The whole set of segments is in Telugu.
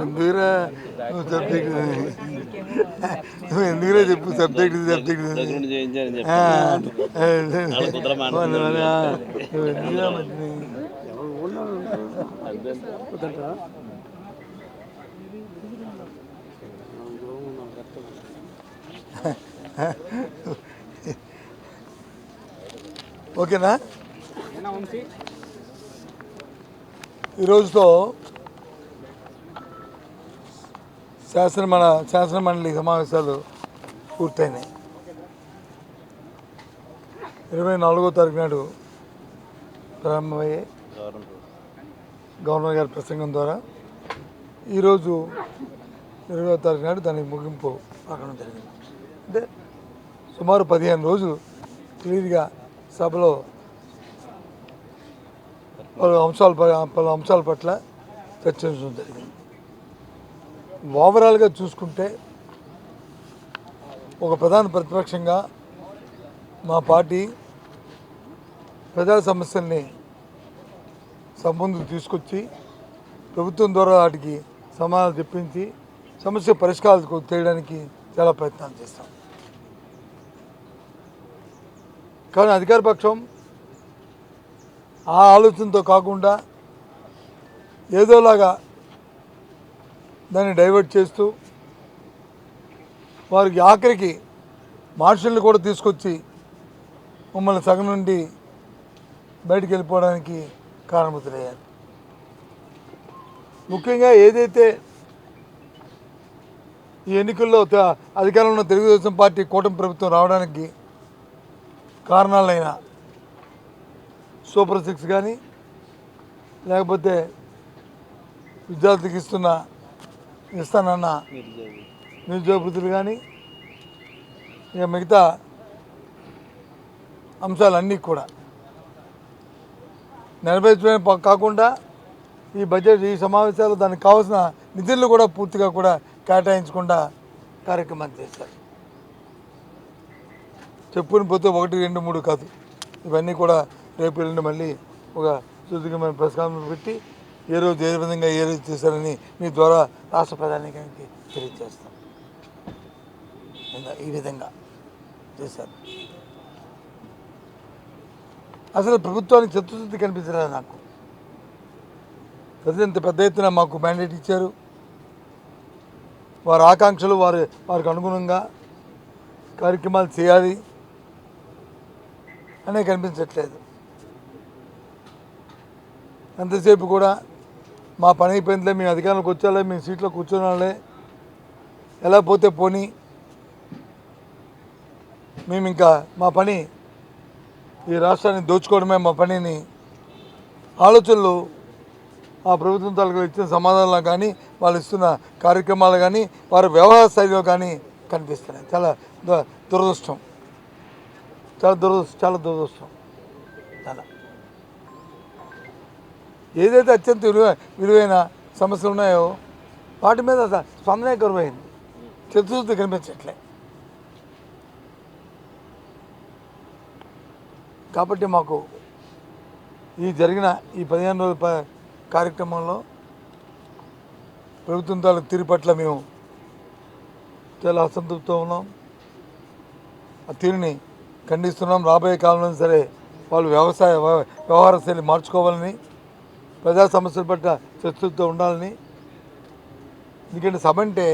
ఎందుకురా చెప్పు సబ్జెక్ట్ ఓకేనా. ఈరోజుతో శాసనమండలి సమావేశాలు పూర్తయినాయి. 24వ తారీఖు నాడు ప్రారంభమయ్యాయి గవర్నర్ గారి ప్రసంగం ద్వారా. ఈరోజు 20వ తారీఖు నాడు దానికి ముగింపు పలకడం జరిగింది. అంటే సుమారు 15 రోజులు క్లియర్గా సభలో పలు అంశాల పట్ల చర్చించడం జరిగింది. ఓవరాల్గా చూసుకుంటే ఒక ప్రధాన ప్రతిపక్షంగా మా పార్టీ ప్రజా సమస్యల్ని సభ ముందుకు తీసుకొచ్చి ప్రభుత్వం ద్వారా వాటికి సమాధానం తెప్పించి సమస్య పరిష్కారాలకు చేయడానికి చాలా ప్రయత్నాలు చేస్తాం. కానీ అధికార పక్షం ఆ ఆలోచనతో కాకుండా ఏదోలాగా దాన్ని డైవర్ట్ చేస్తూ వారికి ఆఖరికి మార్షల్ని కూడా తీసుకొచ్చి మమ్మల్ని సగం నుండి బయటికి వెళ్ళిపోవడానికి కారణమవుతున్నాయారు. ముఖ్యంగా ఏదైతే ఈ ఎన్నికల్లో అధికారంలో తెలుగుదేశం పార్టీ కూటమి ప్రభుత్వం రావడానికి కారణాలైన సూపర్ 6 కానీ లేకపోతే విద్యార్థికి ఇస్తానన్న నిరుద్యోగ వృత్తులు కానీ ఇక మిగతా అంశాలన్నీ కూడా నెరవేర్చడమే కాకుండా ఈ బడ్జెట్ ఈ సమావేశాలు దానికి కావాల్సిన నిధులను కూడా పూర్తిగా కూడా కేటాయించకుండా కార్యక్రమాన్ని చేశారు. చెప్పుకుని పోతే 1, 2, 3 కాదు, ఇవన్నీ కూడా రేపు ఎల్లుండి మళ్ళీ ఒక సుదీర్ఘమైన ప్రెస్ కాన్ఫరెన్స్ పెట్టి ఏ రోజు ఏ విధంగా ఏ రోజు చేశారని మీ ద్వారా రాష్ట్ర ప్రధానికి తెలియజేస్తాం. ఈ విధంగా చేశారు. అసలు ప్రభుత్వానికి చిత్తశుద్ధి కనిపించలేదు నాకు. ప్రజలు ఇంత పెద్ద ఎత్తున మాకు మ్యాండేట్ ఇచ్చారు, వారి ఆకాంక్షలు వారికి అనుగుణంగా కార్యక్రమాలు చేయాలి అనే కనిపించట్లేదు. ఎంతసేపు కూడా మా పని అయిపోయిందిలే, మేము అధికారంలోకి వచ్చాలే, మేము సీట్లో కూర్చోనాలే, ఎలా పోతే పోనీ, మేము ఇంకా మా పని ఈ రాష్ట్రాన్ని దోచుకోవడమే మా పనిని ఆలోచనలు ఆ ప్రభుత్వం తాలూకు ఇచ్చిన సమాధానాలు కానీ వాళ్ళు ఇస్తున్న కార్యక్రమాలు కానీ వారి వ్యవహార శైలిలో కానీ కనిపిస్తున్నాయి. చాలా దురదృష్టం, చాలా దురదృష్టం. చాలా ఏదైతే అత్యంత విలువైన సమస్యలు ఉన్నాయో వాటి మీద స్పందనే కరువైంది, చిత్తశుద్ధి కనిపించట్లే. కాబట్టి మాకు ఈ జరిగిన ఈ 15 రోజుల కార్యక్రమంలో ప్రభుత్వం తాలూకు తీరు పట్ల మేము చాలా అసంతృప్తితో ఉన్నాం. ఆ తీరుని ఖండిస్తున్నాం. రాబోయే కాలంలో సరే వాళ్ళు వ్యవహార శైలి మార్చుకోవాలని, ప్రజా సమస్యల పట్ల చర్చలతో ఉండాలని. ఎందుకంటే సభ అంటే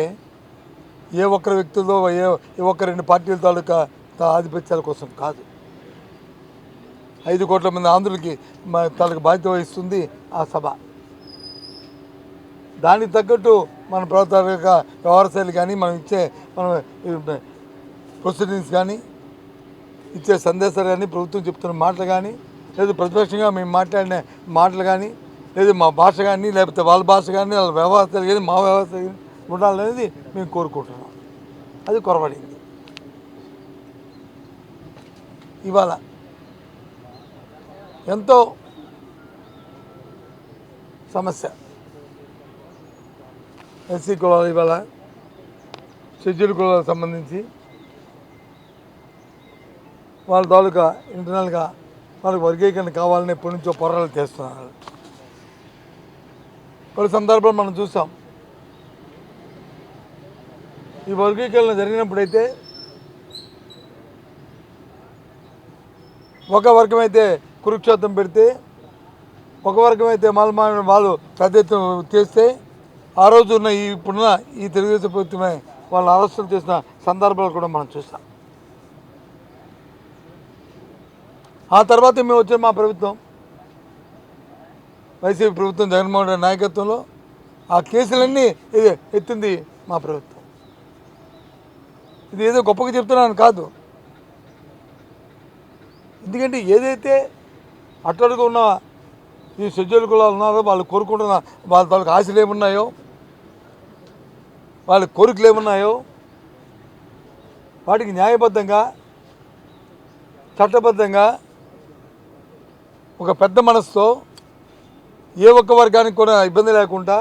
ఏ ఒక్కరి వ్యక్తులతో ఏ ఒక్క 2 పార్టీల తాలూకా ఆధిపత్యాల కోసం కాదు. 5 కోట్ల మంది ఆంధ్రులకి తాలూకు బాధ్యత వహిస్తుంది ఆ సభ. దానికి తగ్గట్టు మన ప్రభుత్వ వ్యవహార శైలి కానీ మనం ఇచ్చే ప్రొసీడింగ్స్ కానీ ఇచ్చే సందేశాలు కానీ ప్రభుత్వం చెప్తున్న మాటలు కానీ లేదు ప్రతిపక్షంగా మేము మాట్లాడిన మాటలు కానీ లేదు మా భాష కానీ లేకపోతే వాళ్ళ భాష కానీ వాళ్ళ వ్యవహార శైలి కానీ మా వ్యవహార శైలి ఉండాలనేది మేము కోరుకుంటున్నాం. అది కొరబడింది. ఇవాళ ఎంతో సమస్య ఎస్సీ కులాలు, ఇవాళ షెడ్యూల్ కులాలకు సంబంధించి వాళ్ళ తాలూకా ఇంటర్నల్గా వాళ్ళకి వర్గీకరణ కావాలని ఎప్పటి నుంచో పోరాటాలు చేస్తున్నారు. కొన్ని సందర్భాలు మనం చూసాం. ఈ వర్గీకరణ జరిగినప్పుడైతే ఒక వర్గం అయితే కురుక్షేత్రం పెడితే, ఒక వర్గం అయితే వాళ్ళు పెద్ద ఎత్తున చేస్తే, ఆ రోజు ఉన్న ఇప్పుడున్న ఈ తెలుగుదేశం ప్రభుత్వమే వాళ్ళని అరెస్టులు చేసిన సందర్భాలు కూడా మనం చూస్తాం. ఆ తర్వాత మేము వచ్చే మా ప్రభుత్వం వైసీపీ ప్రభుత్వం జగన్మోహన్ రెడ్డి నాయకత్వంలో ఆ కేసులన్నీ ఎత్తింది మా ప్రభుత్వం. ఇది ఏదో గొప్పగా చెప్తున్నాను కాదు. ఎందుకంటే ఏదైతే అట్టడుగా ఉన్న ఈ షెడ్యూల్ కులాలు ఉన్నారో వాళ్ళు కోరుకుంటున్న వాళ్ళ తాలూకు ఆశలు ఏమున్నాయో, వాళ్ళ కోరికలు ఏమున్నాయో వాటికి న్యాయబద్ధంగా చట్టబద్ధంగా ఒక పెద్ద మనసుతో ఏ ఒక్క వర్గానికి కూడా ఇబ్బంది లేకుండా,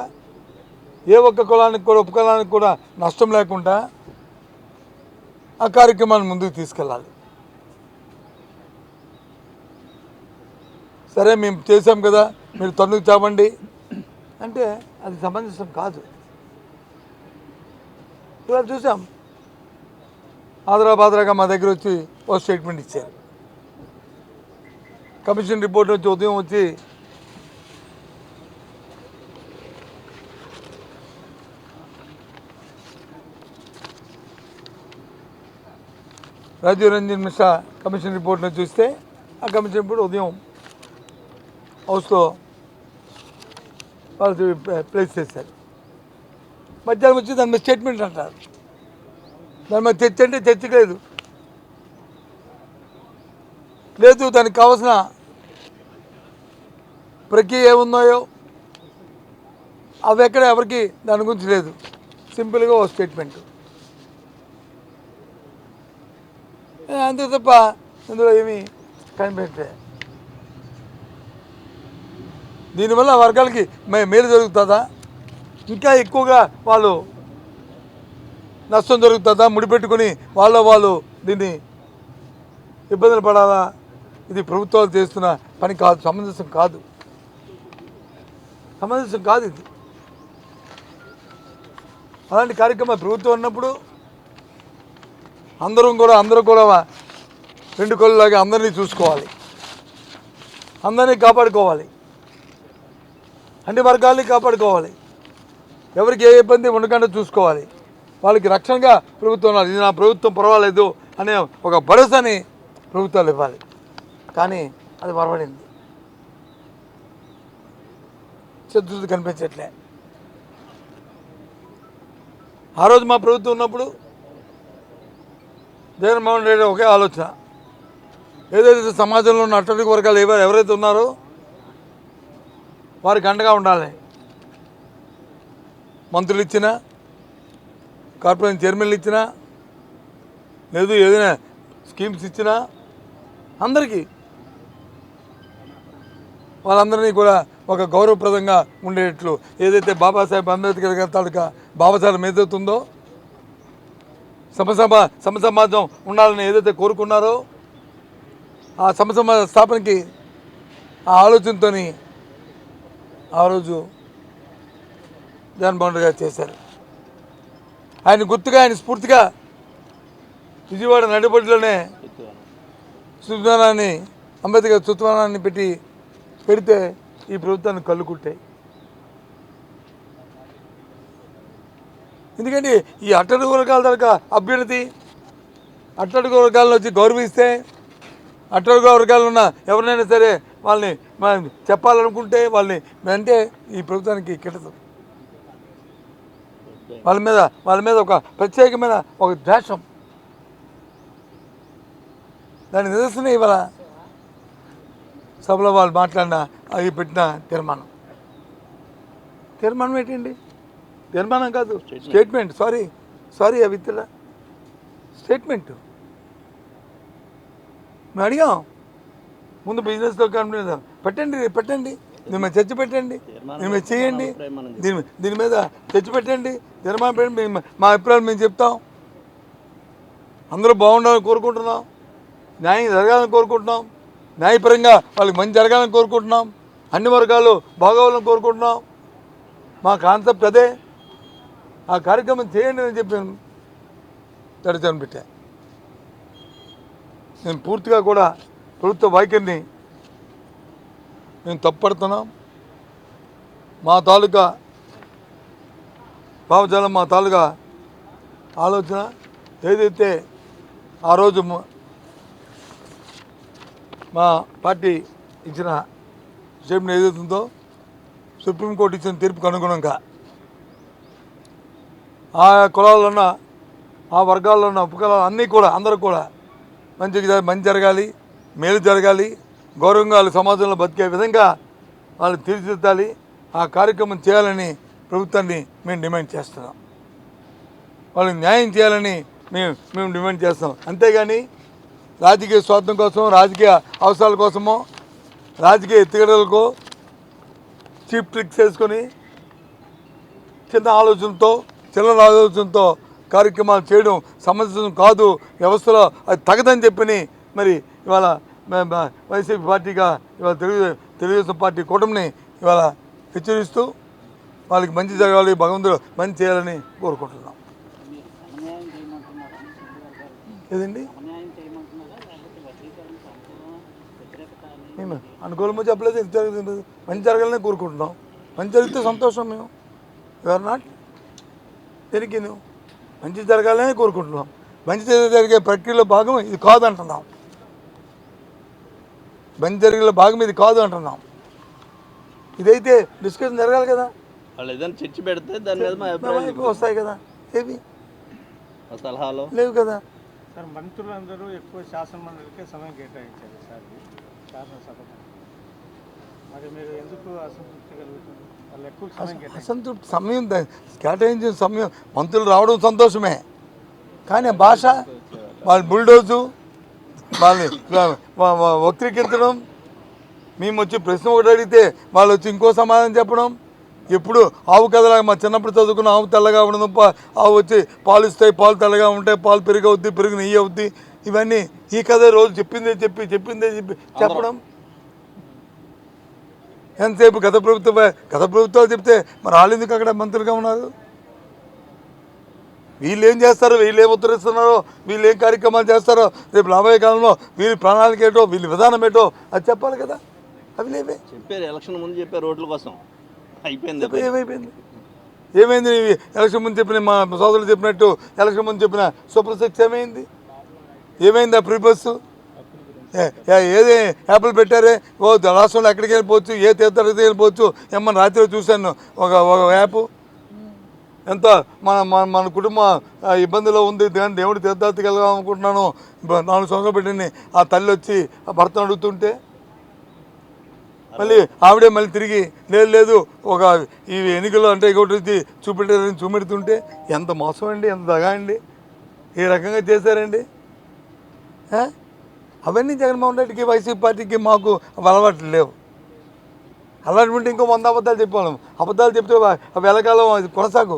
ఏ ఒక్క కులానికి కూడా ఉపకులానికి కూడా నష్టం లేకుండా ఆ కార్యక్రమాన్ని ముందుకు తీసుకెళ్ళాలి. సరే మేము చేసాం కదా, మీరు తన్నుకు చావండి అంటే అది సమంజసం కాదు. ఇవాళ చూసాం, ఆదరాబాదరాగా మా దగ్గర వచ్చి ఓ స్టేట్మెంట్ ఇచ్చారు. కమిషన్ రిపోర్ట్ వచ్చి ఉదయం వచ్చి రాజీవ్ రంజన్ మిశ్రా కమిషన్ రిపోర్ట్ను చూస్తే ఆ కమిషన్ రిపోర్ట్ ఉదయం హౌస్లో వాళ్ళు ప్లేస్ చేశారు. మధ్యాహ్నం వచ్చి దాని మీద స్టేట్మెంట్ అంటారు. దాని మీద చర్చ అంటే చర్చ లేదు, దానికి కావాల్సిన ప్రక్రియ ఏమున్నాయో అవి ఎక్కడ ఎవరికి దాని గురించి లేదు. సింపుల్గా ఓ స్టేట్మెంట్ అంతే తప్ప ఇందులో ఏమీ కనిపెట్టే. దీనివల్ల వర్గాలకి మేలు జరుగుతుందా, ఇంకా ఎక్కువగా వాళ్ళు నష్టం జరుగుతుందా, ముడిపెట్టుకుని వాళ్ళు దీన్ని ఇబ్బందులు పడాలా? ఇది ప్రభుత్వాలు చేస్తున్న పని కాదు, సమంజసం కాదు ఇది. అలాంటి కార్యక్రమం ప్రభుత్వం ఉన్నప్పుడు అందరూ కూడా రెండు కొల్లలాగా అందరినీ చూసుకోవాలి, అందరినీ కాపాడుకోవాలి, అన్ని వర్గాల్ని కాపాడుకోవాలి, ఎవరికి ఏ ఇబ్బంది ఉండకుండా చూసుకోవాలి. వాళ్ళకి రక్షణగా ప్రభుత్వం ఉండాలి. ఇది నా ప్రభుత్వం పర్వాలేదు అనే ఒక భరోసాని ప్రభుత్వాలు ఇవ్వాలి. కానీ అది మరవడింది, చిత్తశుద్ధి కనిపించట్లే. ఆ రోజు మా ప్రభుత్వం ఉన్నప్పుడు జగన్మోహన్ రెడ్డి ఒకే ఆలోచన, ఏదైతే సమాజంలో ఉన్న అట్టడుగు వర్గాలు ఎవరైతే ఉన్నారో వారికి అండగా ఉండాలి. మంత్రులు ఇచ్చినా, కార్పొరేషన్ చైర్మన్లు ఇచ్చినా, లేదు ఏదైనా స్కీమ్స్ ఇచ్చినా అందరికీ వాళ్ళందరినీ కూడా ఒక గౌరవప్రదంగా ఉండేటట్లు ఏదైతే బాబాసాహెబ్ అంబేద్కర్ గారి తాలూకా బాబాసాహెబ్ ఏదైతుందో సమసమాజం ఉండాలని ఏదైతే కోరుకున్నారో ఆ సమసమాజ స్థాపనకి ఆ ఆలోచనతో ఆ రోజు జగన్మోహన్ రెడ్డి గారు చేశారు. ఆయన గుర్తుగా, ఆయన స్ఫూర్తిగా విజయవాడ నడిబొడ్డులోనే శుద్ధానాన్ని, అంబేద్కర్ శుద్ధానాన్ని పెడితే ఈ ప్రభుత్వాన్ని కళ్ళు కుట్టాయి. ఎందుకంటే ఈ అట్టడుగు వర్గాల దాకా అభ్యున్నతి, అట్టడుగు వర్గాలను వచ్చి గౌరవిస్తే, అట్టడుగు వర్గాలు ఉన్న ఎవరినైనా సరే వాళ్ళని మనం చెప్పాలనుకుంటే వాళ్ళని అంటే ఈ ప్రభుత్వానికి కిట్టదు. వాళ్ళ మీద ఒక ప్రత్యేకమైన ఒక ద్వేషం. దాని నిదర్శనం ఇవాళ సభలో వాళ్ళు మాట్లాడిన అవి పెట్టిన తీర్మానం ఏంటండి? తీర్మానం కాదు, స్టేట్మెంట్. Sorry అవిత్తుల statement. మేము అడిగాం ముందు బిజినెస్తో పెట్టండి, దీని మీద చర్చ పెట్టండి, దీని మీద చేయండి, దీని మీద చర్చ పెట్టండి, తీర్మానం పెట్టండి, మా అభిప్రాయాలు మేము చెప్తాం, అందరూ బాగుండాలని కోరుకుంటున్నాం, న్యాయం జరగాలని కోరుకుంటున్నాం, న్యాయపరంగా వాళ్ళకి మంచి జరగాలని కోరుకుంటున్నాం, అన్ని వర్గాలు బాగోవాలని కోరుకుంటున్నాం. మా కాన్సెప్ట్ అదే. ఆ కార్యక్రమం చేయండి అని చెప్పాను, తడిచాను పెట్టా. నేను పూర్తిగా కూడా ప్రభుత్వ వైఖరిని మేము తప్పుపడుతున్నాం. మా తాలూకా భావజాలం, మా తాలూకా ఆలోచన ఏదైతే ఆ రోజు మా పార్టీ ఇచ్చిన స్టేట్మెంట్ ఏదైతే ఉందో, సుప్రీంకోర్టు ఇచ్చిన తీర్పుకు అనుగుణంగా ఆ కులాల్లో ఉన్న, ఆ వర్గాల్లో ఉన్న ఉపకులాలు అన్నీ కూడా అందరూ కూడా మంచి జరగాలి, మేలు జరగాలి, గౌరవంగా వాళ్ళు సమాజంలో బతికే విధంగా వాళ్ళు తీర్చిదిద్దాలి. ఆ కార్యక్రమం చేయాలని ప్రభుత్వాన్ని మేము డిమాండ్ చేస్తున్నాం. వాళ్ళకి న్యాయం చేయాలని మేము డిమాండ్ చేస్తాం. అంతేగాని రాజకీయ స్వార్థం కోసం, రాజకీయ అవసరాల కోసమో, రాజకీయ ఎత్తుగడలకో చీప్ ట్రిక్స్ వేసుకొని చిన్న ఆలోచనతో కార్యక్రమాలు చేయడం సమంజసం కాదు, వ్యవస్థలో అది తగదని చెప్పని మరి ఇవాళ వైసీపీ పార్టీగా ఇవాళ తెలుగుదేశం పార్టీ కూటమిని ఇవాళ హెచ్చరిస్తూ వాళ్ళకి మంచి జరగాలి, భగవంతుడు మంచి చేయాలని కోరుకుంటున్నాం. ఏదండి మేము అనుకూలమో చెప్పలేదు, మంచి జరగాలని కోరుకుంటున్నాం. మంచి జరిగితే సంతోషం. మేము యూఆర్ నాట్ దేనికి నువ్వు మంచి జరగాలని కోరుకుంటున్నాం. మంచి జరిగే ప్రక్రియలో భాగం ఇది కాదు అంటున్నాం. మంచి జరిగే భాగం ఇది కాదు అంటున్నాం. ఇదైతే డిస్కషన్ జరగాలి కదా, వాళ్ళు ఏదైనా చర్చ పెడితే దాని మీద వస్తాయి కదా. ఏవి సలహాలు లేవు కదా సార్. మంత్రులందరూ ఎక్కువ శాసనమండలికే సమయం కేటాయించారు సార్ శాసనసభకు. మరి మీరు ఎందుకు అసంతృప్తి కలుగుతుంది? వాళ్ళు ఎక్కువ అసంతృప్తి సమయం కేటాయించిన సమయం మంత్రులు రావడం సంతోషమే, కానీ భాష వాళ్ళ బుల్డోజు వాళ్ళని వక్రీకరించడం, మేము వచ్చి ప్రశ్న ఒకటి అడిగితే వాళ్ళు వచ్చి ఇంకో సమాధానం చెప్పడం. ఎప్పుడు ఆవు కథలాగా మా చిన్నప్పుడు చదువుకున్న ఆవు తెల్లగా ఉండడం, ఆవు వచ్చి పాలు ఇస్తాయి, పాలు తెల్లగా ఉంటాయి, పాలు పెరుగు అవుద్ది, పెరుగు నెయ్యి అవుద్ది, ఇవన్నీ ఈ కథ రోజు చెప్పిందే చెప్పడం. ఎంతసేపు గత ప్రభుత్వాలు చెప్తే మరి వాళ్ళు ఎందుకు అక్కడ మంత్రులుగా ఉన్నారు? వీళ్ళు ఏం చేస్తారో, వీళ్ళు ఏం ఉత్తరిస్తున్నారో, వీళ్ళు ఏం కార్యక్రమాలు చేస్తారో, రేపు రాబోయే కాలంలో వీళ్ళ ప్రణాళిక ఏంటో, వీళ్ళ విధానం ఏంటో అది చెప్పాలి కదా. అవి లేవే. చెప్పారు, ఎలక్షన్ ముందు చెప్పారు రోడ్ల కోసం. అయిపోయింది. ఏమైంది? ఎలక్షన్ ముందు చెప్పిన మా సోదరులు చెప్పినట్టు ఎలక్షన్ ముందు చెప్పిన సూపర్ సిక్స్ ఏమైంది? ఆ ఫ్రీ బస్సు ఏది యాప్లు పెట్టారే, రాష్ట్రంలో ఎక్కడికి వెళ్ళిపోవచ్చు, ఏ తీర్థాలకి వెళ్ళిపోవచ్చు. ఏమన్నా రాత్రిలో చూశాను ఒక యాప్. ఎంత మన కుటుంబం ఇబ్బందిలో ఉంది, దేవుడి తీర్థాలకి వెళ్దాం అనుకుంటున్నాను, 4 సంవత్సరాలు పెట్టింది. ఆ తల్లి వచ్చి ఆ భర్తను అడుగుతుంటే మళ్ళీ ఆవిడే మళ్ళీ తిరిగి లేదు ఒక ఈ ఎన్నికల్లో అంటే ఇంకోటి చూపెడుతుంటే ఎంత మోసం అండి, ఎంత దగా అండి, ఏ రకంగా చేశారండి. అవన్నీ జగన్మోహన్ రెడ్డికి, వైసీపీ పార్టీకి మాకు అలవాట్లు లేవు. అలాంటి ఇంకో 100 అబద్ధాలు చెప్పాను. అబద్ధాలు చెప్తే అవి ఎలాకాలం అది కొనసాగు.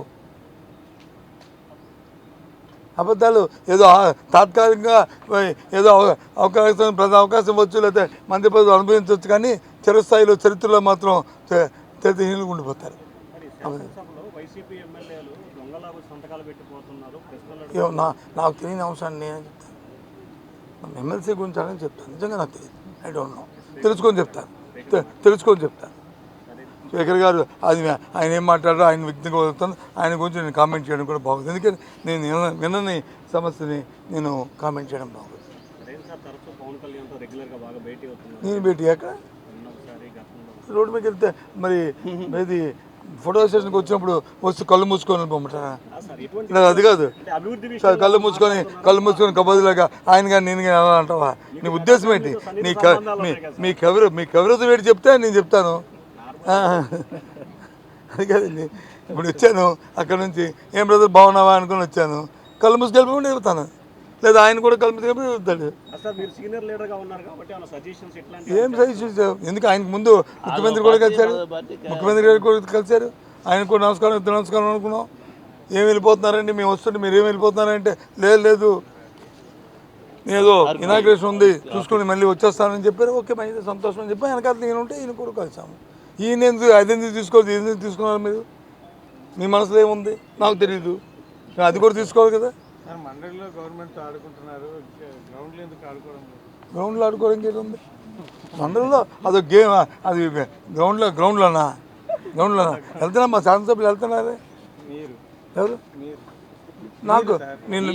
అబద్ధాలు ఏదో తాత్కాలికంగా ఏదో అవకాశం అవకాశం ఇవ్వచ్చు, లేకపోతే మంత్రి పదవి అనుభవించవచ్చు, కానీ చిరస్థాయిలో చరిత్రలో మాత్రం చరిత్రహీనులు ఉండిపోతారు. నాకు తెలియని అంశాన్ని నేనే చెప్తాను. ఎమ్మెల్సీ గురించి అని చెప్తాను. నిజంగా నాకు తెలియదు. I don't know. తెలుసుకొని చెప్తాను. స్పీకర్ గారు అది ఆయన ఏం మాట్లాడారో ఆయన వ్యక్తిగా వస్తాను. ఆయన గురించి నేను కామెంట్ చేయడం కూడా బాగుంది. ఎందుకంటే నేను వినని సమస్యని నేను కామెంట్ చేయడం బాగుంది. నేను భేటీ అక్కడ రోడ్డు మీద వెళ్తే మరి ఇది ఫోటో స్టేషన్కి వచ్చినప్పుడు వస్తూ కళ్ళు మూసుకొని వెళ్ళిపోమంటారా? అది కాదు, కళ్ళు మూసుకొని కబోదిలాగా ఆయన కానీ నేను కానీ ఎలా అంటావా? నీ ఉద్దేశం ఏంటి? మీ కవిరత వేడి చెప్తే నేను చెప్తాను. అది కాదండి. ఇప్పుడు వచ్చాను అక్కడ నుంచి, ఏం బ్రదర్ బాగున్నావా అనుకుని వచ్చాను, కళ్ళు మూసుకెళ్ళిపోయి వెళ్తాను. లేదా ఆయన కూడా కళ్ళు మూసుకెళ్ళిపోయి వెళ్తాడు. ఏం సజెషన్స్? ఎందుకు ఆయనకు ముందు ముఖ్యమంత్రి కూడా కలిశారు. ఆయన కూడా నమస్కారం అనుకున్నాం. ఏం వెళ్ళిపోతున్నారండి మేము వస్తుంటే, మీరు ఏం వెళ్ళిపోతున్నారంటే లేదు ఏదో ఇనాగ్రేషన్ ఉంది చూసుకొని మళ్ళీ వచ్చేస్తానని చెప్పారు. ఓకే మంచిది సంతోషం అని చెప్పి వెనకాల నేను ఉంటే ఈయన కూడా కలిసాము. ఈయన ఎందుకు అదెందుకు తీసుకోవాలి, ఇది ఎందుకు తీసుకున్నారు మీరు? మీ మనసులో ఏముంది నాకు తెలియదు, అది కూడా తీసుకోవాలి కదా. సార్ మండలిలో గవర్నమెంట్తో ఆడుకుంటున్నారు, గ్రౌండ్లో ఎందుకు ఆడుకోవడం లేదు? గ్రౌండ్లో ఆడుకోవడానికి ఏది ఉంది? మండలంలో అదొక గేమ్, అది గ్రౌండ్లోనా వెళ్తున్నా, మా శాసనసభ్యులు వెళ్తున్నారే. మీరు ఎవరు? మీరు నాకు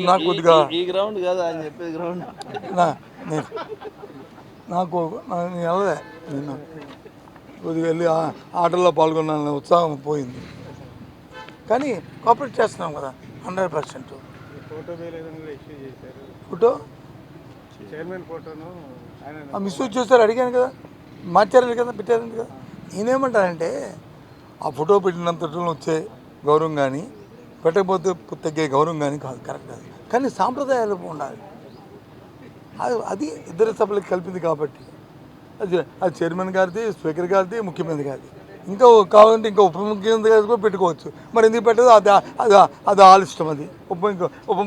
నాకు కొద్దిగా ఈ గ్రౌండ్ కాదు ఆయన చెప్పే గ్రౌండ్. నాకు నేను వెళ్ళలే, నేను కొద్దిగా వెళ్ళి ఆటల్లో పాల్గొన్నాను, ఉత్సాహం పోయింది. కానీ కోఆపరేట్ చేస్తున్నాం కదా 100%. ఫోటో వేయలేదని కూడా ఇష్యూ చేశారు. ఫోటో చైర్మన్ ఫోటోను ఆయన మిస్యూజ్ చేస్తారు, అడిగాను కదా, మార్చారు కదా, పెట్టారండి కదా. నేనేమంటానంటే ఆ ఫోటో పెట్టినంతలో వచ్చే గౌరవం కానీ పెట్టకపోతే తగ్గే గౌరవం కానీ కాదు, కరెక్ట్ కాదు. కానీ సాంప్రదాయాలు ఉండాలి. అది ఇద్దరు సభలకు కలిపింది కాబట్టి అది చైర్మన్ గారిది, స్పీకర్ గారిది, ముఖ్యమంత్రి గారిది. ఇంకా కావాలంటే ఇంకా ఉప ముఖ్యమంత్రి గారి కూడా పెట్టుకోవచ్చు. మరి ఎందుకు పెట్టలేదు అది వాళ్ళ ఇష్టం. అది ఉప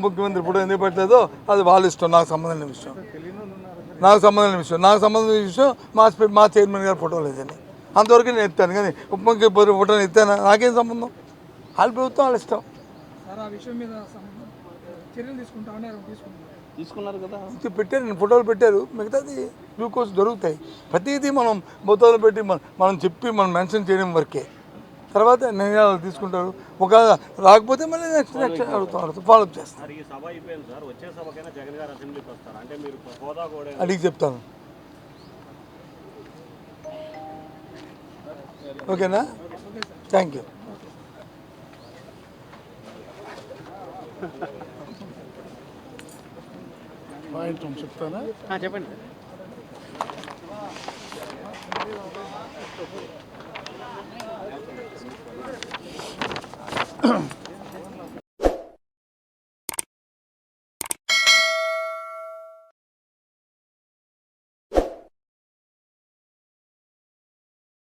ముఖ్యమంత్రి ఫోటో ఎందుకు పెట్టలేదో అది వాళ్ళ ఇష్టం, నాకు సంబంధం లేని విషయం. నాకు సంబంధం లేని విషయం మా చైర్మన్ గారి ఫోటో లేదని అంతవరకు నేను ఎత్తాను. కానీ ఉప ముఖ్యమంత్రి ఫోటోని ఎత్తాను, నాకేం సంబంధం? వాళ్ళ ప్రభుత్వం వాళ్ళ ఇష్టం. తీసుకున్నారు కదా, పెట్టారు, నేను ఫోటోలు పెట్టారు, మిగతాది గ్లూకోజ్ దొరుకుతాయి. ప్రతిదీ మనం ఫోటోలు పెట్టి మనం చెప్పి మనం మెన్షన్ చేయడం వరకే. తర్వాత నిర్ణయాలు తీసుకుంటారు. ఒక రాకపోతే మళ్ళీ నెక్స్ట్ అడుగుతాం, ఫాలోఅప్ చేస్తాం. అడిగి చెప్తాను. ఓకేనా? Thank you. చెప్తానా? చెప్పండి.